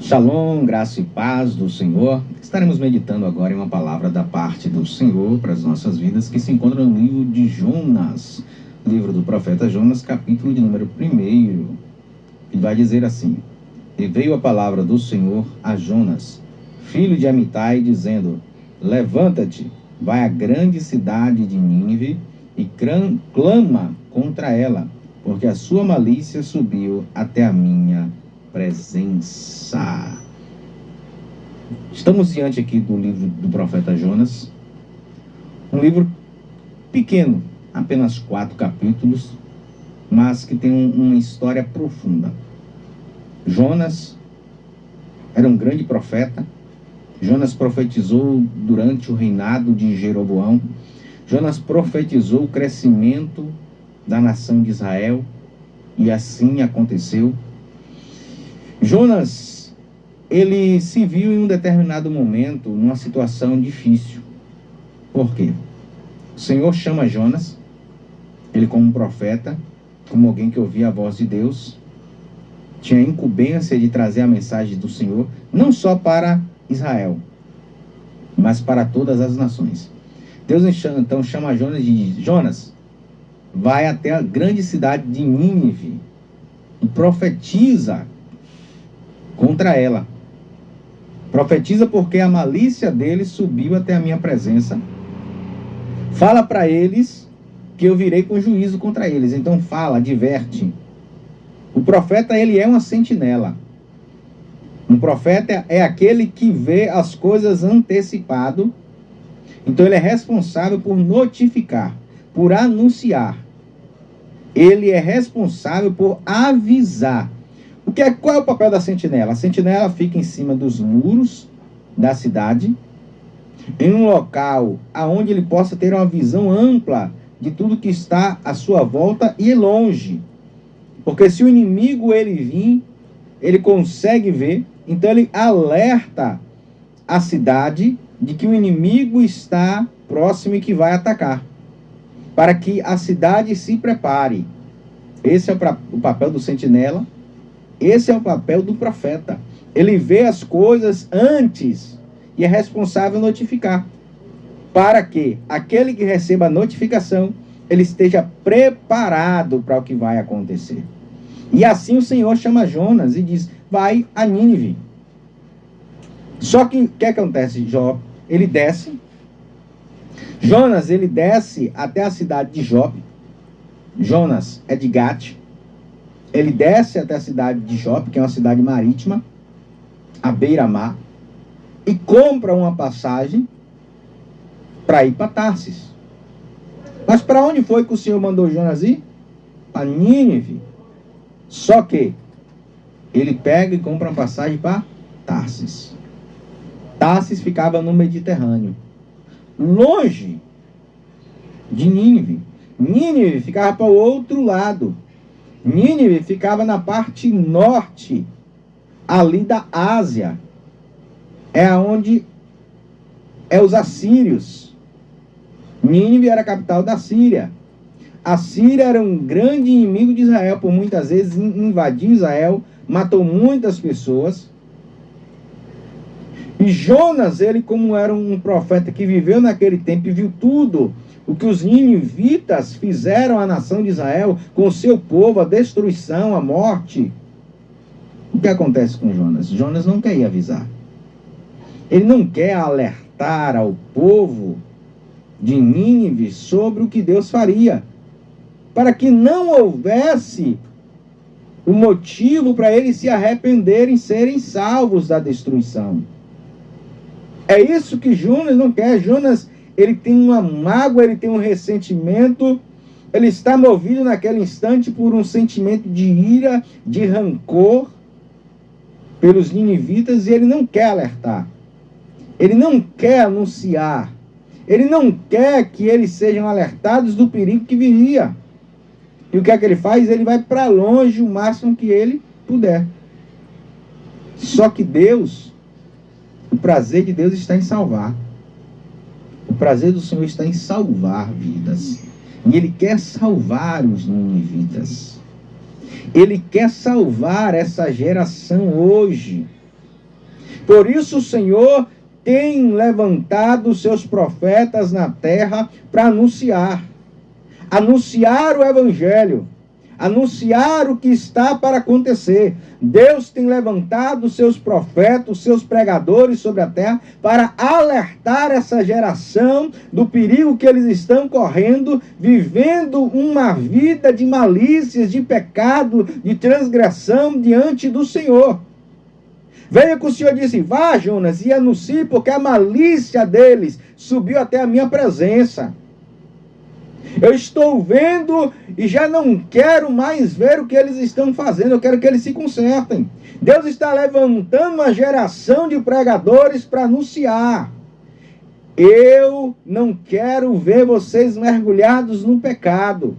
Shalom, graça e paz do Senhor. Estaremos meditando agora em uma palavra da parte do Senhor para as nossas vidas, que se encontra no livro de Jonas, livro do profeta Jonas, capítulo de número 1. E vai dizer assim: E veio a palavra do Senhor a Jonas, filho de Amitai, dizendo: Levanta-te, vai à grande cidade de Nínive e clama contra ela, porque a sua malícia subiu até a minha presença. Estamos diante aqui do livro do profeta Jonas, um livro pequeno, apenas 4 capítulos, mas que tem uma história profunda. Jonas era um grande profeta. Jonas profetizou durante o reinado de Jeroboão. Jonas profetizou o crescimento da nação de Israel, e assim aconteceu. Jonas, ele se viu em um determinado momento numa situação difícil. Por quê? O Senhor chama Jonas, ele como um profeta, como alguém que ouvia a voz de Deus, tinha a incumbência de trazer a mensagem do Senhor, não só para Israel, mas para todas as nações. Deus então chama Jonas e diz: Jonas, vai até a grande cidade de Nínive e profetiza contra ela. Profetiza porque a malícia deles subiu até a minha presença. Fala para eles que eu virei com juízo contra eles. Então fala, adverte. O profeta, ele é uma sentinela. Um profeta é aquele que vê as coisas antecipado. Então ele é responsável por notificar, por anunciar. Ele é responsável por avisar. Qual é o papel da sentinela? A sentinela fica em cima dos muros da cidade, em um local onde ele possa ter uma visão ampla de tudo que está à sua volta e longe. Porque se o inimigo ele vir, ele consegue ver, então ele alerta a cidade de que o inimigo está próximo e que vai atacar, para que a cidade se prepare. Esse é o papel do sentinela. Esse é o papel do profeta. Ele vê as coisas antes e é responsável notificar, para que aquele que receba a notificação, ele esteja preparado para o que vai acontecer. E assim o Senhor chama Jonas e diz: vai a Nínive. Só que o que acontece? Ele desce. Jonas, ele desce até a cidade de Jope. Jonas é de Gate. Ele desce até a cidade de Jope, que é uma cidade marítima, à beira-mar, e compra uma passagem para ir para Tarsis. Mas para onde foi que o Senhor mandou Jonas ir? Para Nínive. Só que ele pega e compra uma passagem para Tarsis. Tarsis ficava no Mediterrâneo, longe de Nínive. Nínive ficava para o outro lado. Nínive ficava na parte norte, ali da Ásia. É onde os assírios. Nínive era a capital da Síria. A Síria era um grande inimigo de Israel, por muitas vezes invadiu Israel, matou muitas pessoas. E Jonas, ele como era um profeta que viveu naquele tempo e viu tudo o que os ninivitas fizeram à nação de Israel, com o seu povo, a destruição, a morte. O que acontece com Jonas? Jonas não quer ir avisar. Ele não quer alertar ao povo de Nínive sobre o que Deus faria, para que não houvesse o motivo para eles se arrependerem, serem salvos da destruição. É isso que Jonas não quer. Jonas, ele tem uma mágoa, ele tem um ressentimento, ele está movido naquele instante por um sentimento de ira, de rancor pelos ninivitas, e ele não quer alertar, ele não quer anunciar, ele não quer que eles sejam alertados do perigo que viria. E o que é que ele faz? Ele vai para longe o máximo que ele puder. Só que Deus, o prazer de Deus está em salvar. O prazer do Senhor está em salvar vidas. E Ele quer salvar os ninivitas. Ele quer salvar essa geração hoje. Por isso o Senhor tem levantado seus profetas na terra para anunciar o evangelho, anunciar o que está para acontecer. Deus tem levantado seus profetas, seus pregadores sobre a terra para alertar essa geração do perigo que eles estão correndo, vivendo uma vida de malícias, de pecado, de transgressão diante do Senhor. Veio que o Senhor disse: vá, Jonas, e anuncie, porque a malícia deles subiu até a minha presença. Eu estou vendo e já não quero mais ver o que eles estão fazendo. Eu quero que eles se consertem. Deus está levantando uma geração de pregadores para anunciar: eu não quero ver vocês mergulhados no pecado.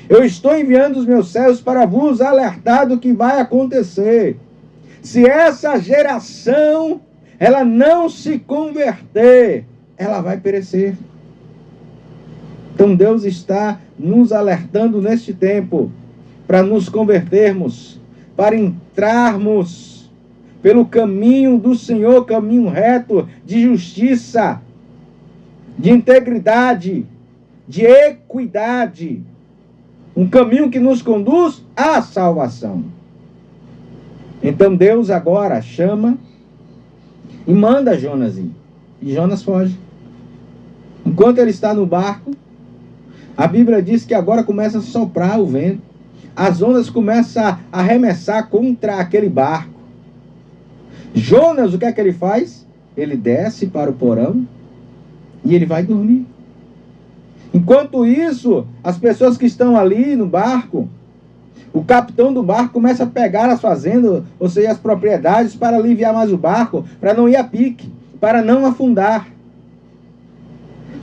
Eu estou enviando os meus céus para vos alertar do que vai acontecer. Se essa geração ela não se converter, ela vai perecer. Então Deus está nos alertando neste tempo para nos convertermos, para entrarmos pelo caminho do Senhor, caminho reto, de justiça, de integridade, de equidade, um caminho que nos conduz à salvação. Então Deus agora chama e manda Jonas ir. E Jonas foge. Enquanto ele está no barco, a Bíblia diz que agora começa a soprar o vento. As ondas começam a arremessar contra aquele barco. Jonas, o que é que ele faz? Ele desce para o porão e ele vai dormir. Enquanto isso, as pessoas que estão ali no barco, o capitão do barco começa a pegar as fazendas, ou seja, as propriedades, para aliviar mais o barco, para não ir a pique, para não afundar.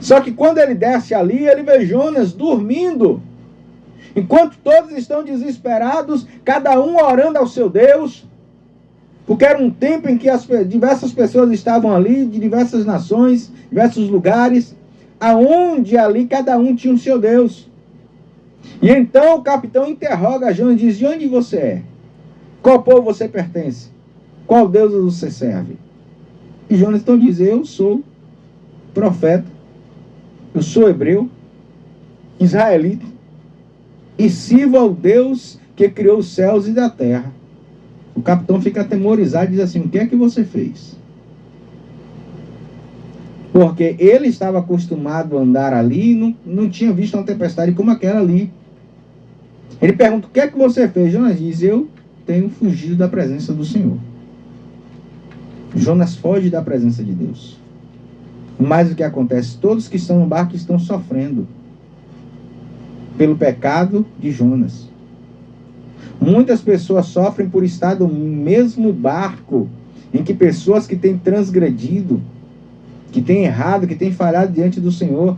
Só que quando ele desce ali, ele vê Jonas dormindo. Enquanto todos estão desesperados, cada um orando ao seu Deus, porque era um tempo em que diversas pessoas estavam ali, de diversas nações, diversos lugares, aonde ali cada um tinha o seu Deus. E então o capitão interroga Jonas e diz: de onde você é? Qual povo você pertence? Qual Deus você serve? E Jonas então diz: eu sou profeta, eu sou hebreu, israelita, e sirvo ao Deus que criou os céus e da terra. O capitão fica atemorizado e diz assim: o que é que você fez? Porque ele estava acostumado a andar ali e não tinha visto uma tempestade como aquela ali. Ele pergunta: o que é que você fez? Jonas diz: eu tenho fugido da presença do Senhor. Jonas foge da presença de Deus. Mas o que acontece? Todos que estão no barco estão sofrendo pelo pecado de Jonas. Muitas pessoas sofrem por estar no mesmo barco em que pessoas que têm transgredido, que têm errado, que têm falhado diante do Senhor.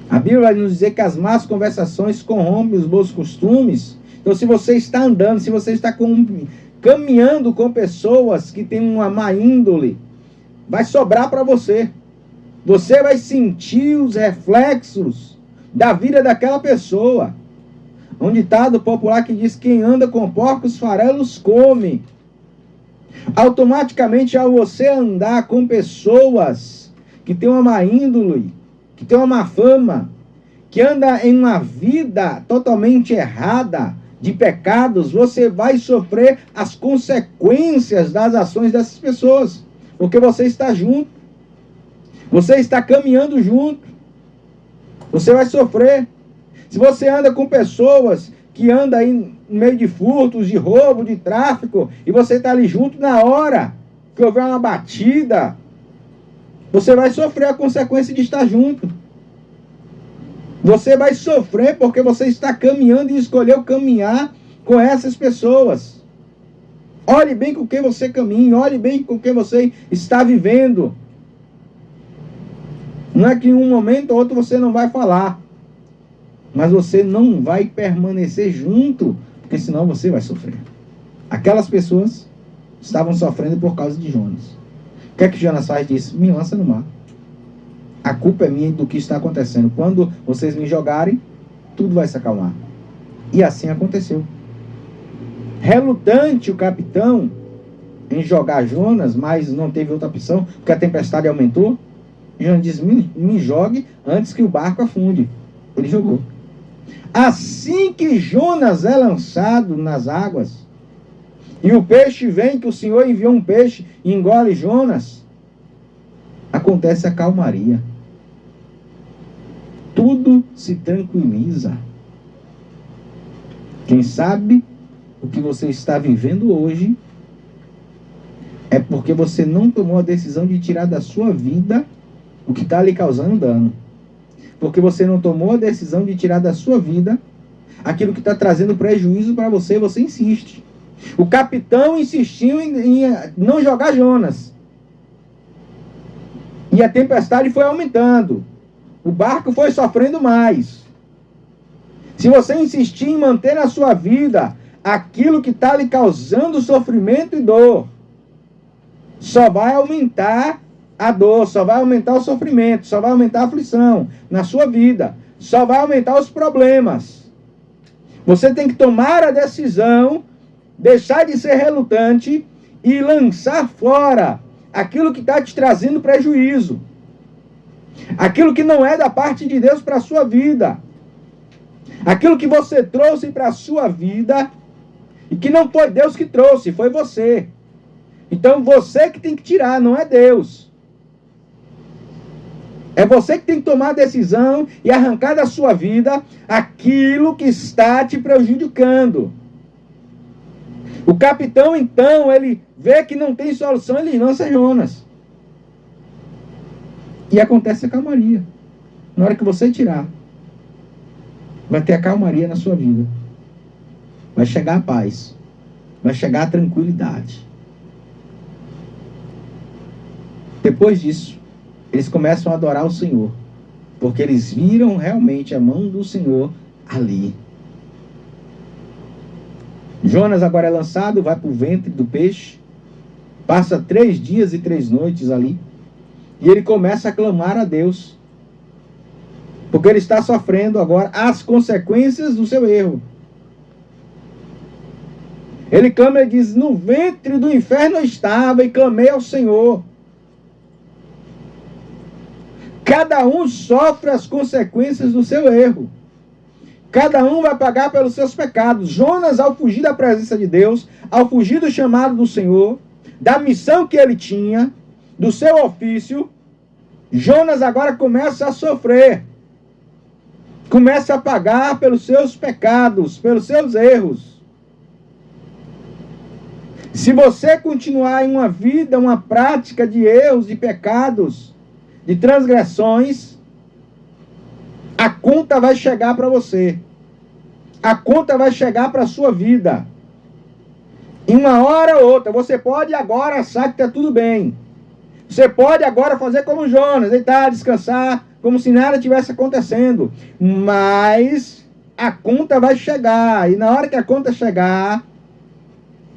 A Bíblia vai nos dizer que as más conversações corrompem os bons costumes. Então, se você está andando, se você está caminhando com pessoas que têm uma má índole, vai sobrar para você. Você vai sentir os reflexos da vida daquela pessoa. Um ditado popular que diz: quem anda com porcos, farelos come. Automaticamente, ao você andar com pessoas que têm uma má índole, que têm uma má fama, que anda em uma vida totalmente errada, de pecados, você vai sofrer as consequências das ações dessas pessoas. Porque você está junto. Você está caminhando junto. Você vai sofrer. Se você anda com pessoas que andam aí no meio de furtos, de roubo, de tráfico, e você está ali junto, na hora que houver uma batida, você vai sofrer a consequência de estar junto. Você vai sofrer porque você está caminhando e escolheu caminhar com essas pessoas. Olhe bem com quem você caminha, olhe bem com quem você está vivendo. Não é que em um momento ou outro você não vai falar, mas você não vai permanecer junto, porque senão você vai sofrer. Aquelas pessoas estavam sofrendo por causa de Jonas. O que é que Jonas faz? Diz: me lança no mar. A culpa é minha do que está acontecendo. Quando vocês me jogarem, tudo vai se acalmar. E assim aconteceu. Relutante o capitão em jogar Jonas, mas não teve outra opção, porque a tempestade aumentou. Jonas diz, me jogue antes que o barco afunde. Ele jogou. Assim que Jonas é lançado nas águas, e o peixe vem, que o Senhor enviou um peixe e engole Jonas, acontece a calmaria. Tudo se tranquiliza. Quem sabe o que você está vivendo hoje é porque você não tomou a decisão de tirar da sua vida o que está lhe causando dano. Porque você não tomou a decisão de tirar da sua vida aquilo que está trazendo prejuízo para você, você insiste. O capitão insistiu em não jogar Jonas. E a tempestade foi aumentando. O barco foi sofrendo mais. Se você insistir em manter na sua vida aquilo que está lhe causando sofrimento e dor, só vai aumentar a dor, só vai aumentar o sofrimento, só vai aumentar a aflição na sua vida, só vai aumentar os problemas. Você tem que tomar a decisão, deixar de ser relutante e lançar fora aquilo que está te trazendo prejuízo, aquilo que não é da parte de Deus para a sua vida, aquilo que você trouxe para a sua vida e que não foi Deus que trouxe, foi você. Então você que tem que tirar, não é Deus. É você que tem que tomar a decisão e arrancar da sua vida aquilo que está te prejudicando. O capitão, então, ele vê que não tem solução, ele lança Jonas. E acontece a calmaria. Na hora que você tirar, vai ter a calmaria na sua vida. Vai chegar a paz. Vai chegar a tranquilidade. Depois disso, eles começam a adorar o Senhor, porque eles viram realmente a mão do Senhor ali. Jonas agora é lançado, vai para o ventre do peixe, passa 3 dias e 3 noites ali, e ele começa a clamar a Deus, porque ele está sofrendo agora as consequências do seu erro. Ele clama e diz, no ventre do inferno eu estava e clamei ao Senhor. Cada um sofre as consequências do seu erro. Cada um vai pagar pelos seus pecados. Jonas, ao fugir da presença de Deus, ao fugir do chamado do Senhor, da missão que ele tinha, do seu ofício, Jonas agora começa a sofrer. Começa a pagar pelos seus pecados, pelos seus erros. Se você continuar em uma vida, uma prática de erros, de pecados, de transgressões, a conta vai chegar para você. A conta vai chegar para a sua vida. Em uma hora ou outra, você pode agora achar que está tudo bem. Você pode agora fazer como Jonas, deitar, descansar, como se nada tivesse acontecendo. Mas a conta vai chegar. E na hora que a conta chegar,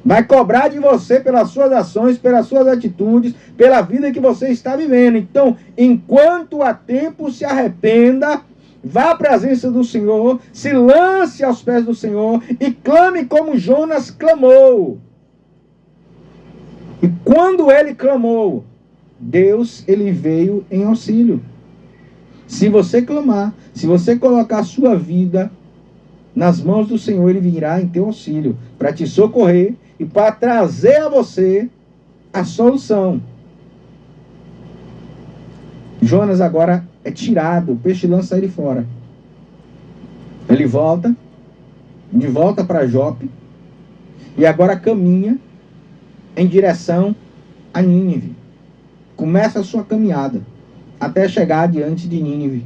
vai cobrar de você pelas suas ações, pelas suas atitudes, pela vida que você está vivendo. Então, enquanto há tempo, se arrependa, vá à presença do Senhor, se lance aos pés do Senhor e clame como Jonas clamou. E quando ele clamou, Deus, ele veio em auxílio. Se você clamar, se você colocar a sua vida nas mãos do Senhor, ele virá em teu auxílio para te socorrer e para trazer a você a solução. Jonas agora é tirado, o peixe lança ele fora. Ele volta, de volta para Jope, e agora caminha em direção a Nínive. Começa a sua caminhada, até chegar diante de Nínive.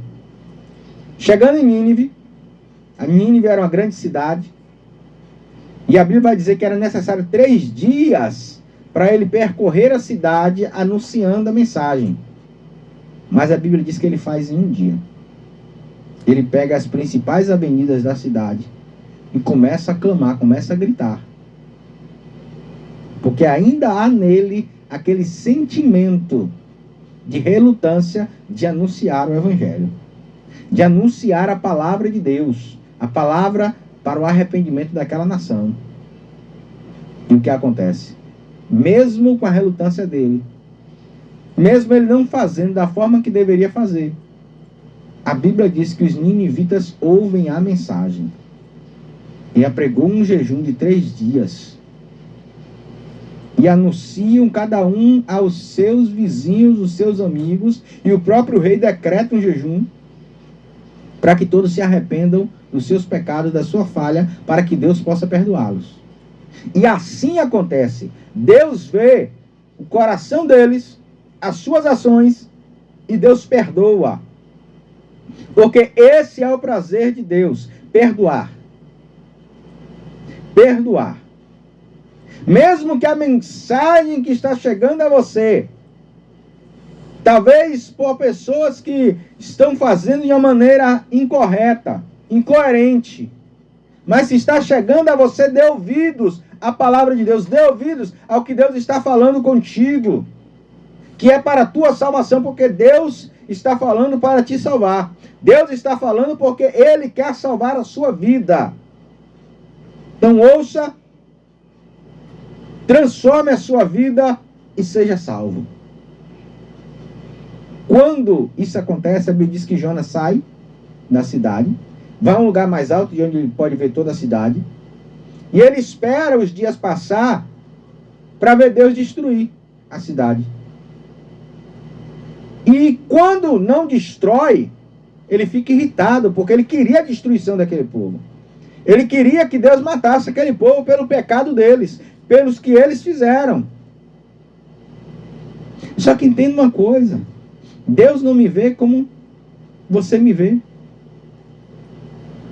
Chegando em Nínive, a Nínive era uma grande cidade, e a Bíblia vai dizer que era necessário 3 dias para ele percorrer a cidade anunciando a mensagem. Mas a Bíblia diz que ele faz em 1 dia. Ele pega as principais avenidas da cidade e começa a clamar, começa a gritar. Porque ainda há nele aquele sentimento de relutância de anunciar o Evangelho. De anunciar a palavra de Deus. A palavra para o arrependimento daquela nação. E o que acontece? mesmo com a relutância dele, mesmo ele não fazendo da forma que deveria fazer. A Bíblia diz que os ninivitas ouvem a mensagem e apregou um jejum de 3 dias e anunciam cada um aos seus vizinhos, os seus amigos, e o próprio rei decreta um jejum para que todos se arrependam dos seus pecados, da sua falha, para que Deus possa perdoá-los. E assim acontece. Deus vê o coração deles, as suas ações, e Deus perdoa. Porque esse é o prazer de Deus, perdoar. Perdoar. Mesmo que a mensagem que está chegando a você, talvez por pessoas que estão fazendo de uma maneira incorreta, incoerente, mas se está chegando a você, dê ouvidos à palavra de Deus, dê ouvidos ao que Deus está falando contigo, que é para a tua salvação, porque Deus está falando para te salvar. Deus está falando porque Ele quer salvar a sua vida. Então ouça, transforme a sua vida e seja salvo. Quando isso acontece, a Bíblia diz que Jonas sai da cidade, vai a um lugar mais alto, de onde ele pode ver toda a cidade, e ele espera os dias passar para ver Deus destruir a cidade. E quando não destrói, ele fica irritado, porque ele queria a destruição daquele povo. Ele queria que Deus matasse aquele povo pelo pecado deles, pelos que eles fizeram. Só que entenda uma coisa: Deus não me vê como você me vê.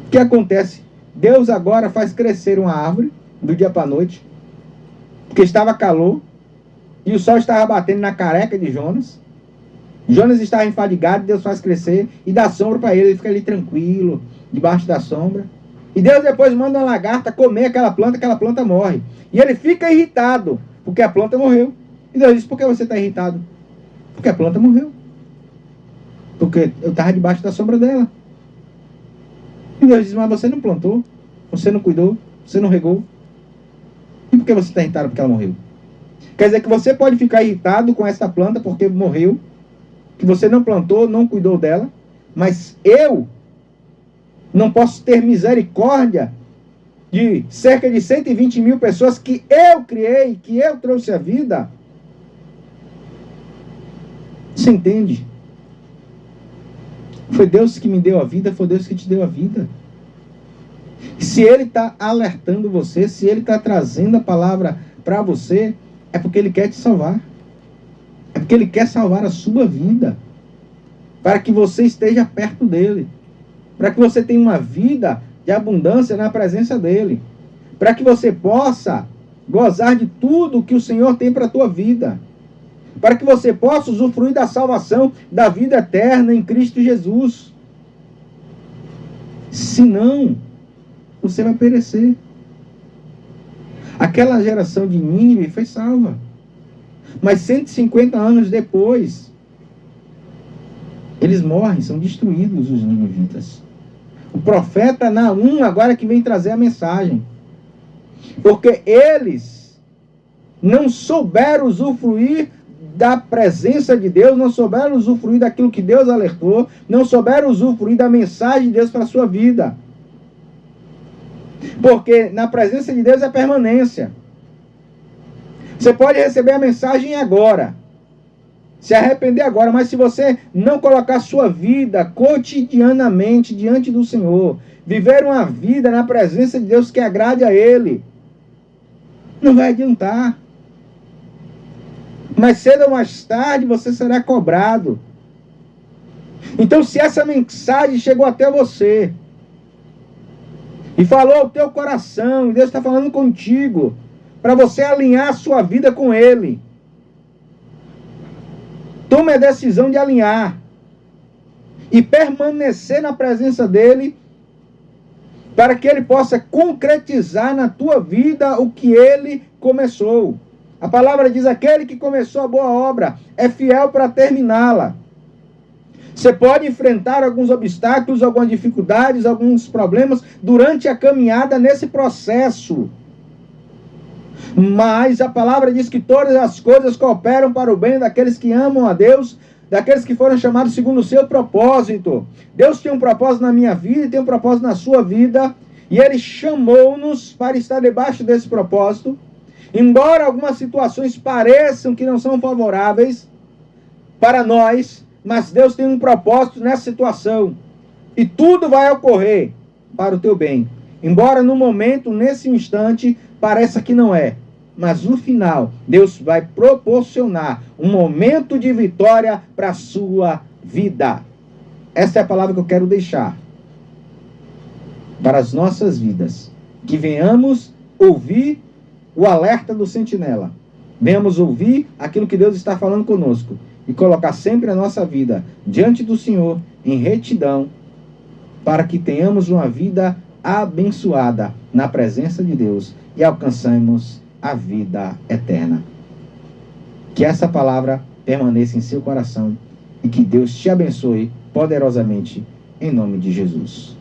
O que acontece? Deus agora faz crescer uma árvore do dia para a noite, porque estava calor, e o sol estava batendo na careca de Jonas. Jonas estava enfadigado, Deus faz crescer e dá sombra para ele, ele fica ali tranquilo, debaixo da sombra. E Deus depois manda uma lagarta comer aquela planta morre. E ele fica irritado, porque a planta morreu. E Deus diz: por que você está irritado? Porque a planta morreu. Porque eu estava debaixo da sombra dela. E Deus diz: mas você não plantou, você não cuidou, você não regou. E por que você está irritado porque ela morreu? Quer dizer que você pode ficar irritado com essa planta porque morreu, que você não plantou, não cuidou dela, mas eu não posso ter misericórdia de cerca de 120 mil pessoas que eu criei, que eu trouxe à vida? Você entende? Foi Deus que me deu a vida, foi Deus que te deu a vida. Se Ele está alertando você, se Ele está trazendo a palavra para você, é porque Ele quer te salvar. É porque Ele quer salvar a sua vida, para que você esteja perto dEle, para que você tenha uma vida de abundância na presença dEle, para que você possa gozar de tudo que o Senhor tem para a tua vida, para que você possa usufruir da salvação, da vida eterna em Cristo Jesus. Senão, você vai perecer. Aquela geração de Nínive foi salva, mas 150 anos depois, eles morrem, são destruídos os ninivitas. O profeta Naum agora que vem trazer a mensagem, porque eles não souberam usufruir da presença de Deus, não souberam usufruir daquilo que Deus alertou, não souberam usufruir da mensagem de Deus para a sua vida. Porque na presença de Deus é permanência. Você pode receber a mensagem agora, se arrepender agora, mas se você não colocar sua vida cotidianamente diante do Senhor, viver uma vida na presença de Deus que agrade a Ele, não vai adiantar. Mais cedo ou mais tarde você será cobrado. Então, se essa mensagem chegou até você e falou ao teu coração, e Deus está falando contigo, para você alinhar a sua vida com Ele, tome a decisão de alinhar e permanecer na presença dEle, para que Ele possa concretizar na tua vida o que Ele começou. A palavra diz: aquele que começou a boa obra é fiel para terminá-la. Você pode enfrentar alguns obstáculos, algumas dificuldades, alguns problemas durante a caminhada nesse processo. Mas a palavra diz que todas as coisas cooperam para o bem daqueles que amam a Deus, daqueles que foram chamados segundo o seu propósito. Deus tem um propósito na minha vida e tem um propósito na sua vida, e Ele chamou-nos para estar debaixo desse propósito. Embora algumas situações pareçam que não são favoráveis para nós, mas Deus tem um propósito nessa situação, e tudo vai ocorrer para o teu bem. Embora no momento, nesse instante, pareça que não é, mas no final, Deus vai proporcionar um momento de vitória para a sua vida. Essa é a palavra que eu quero deixar para as nossas vidas. Que venhamos ouvir o alerta do sentinela. Venhamos ouvir aquilo que Deus está falando conosco e colocar sempre a nossa vida diante do Senhor em retidão, para que tenhamos uma vida abençoada na presença de Deus e alcançamos a vida eterna. Que essa palavra permaneça em seu coração e que Deus te abençoe poderosamente em nome de Jesus.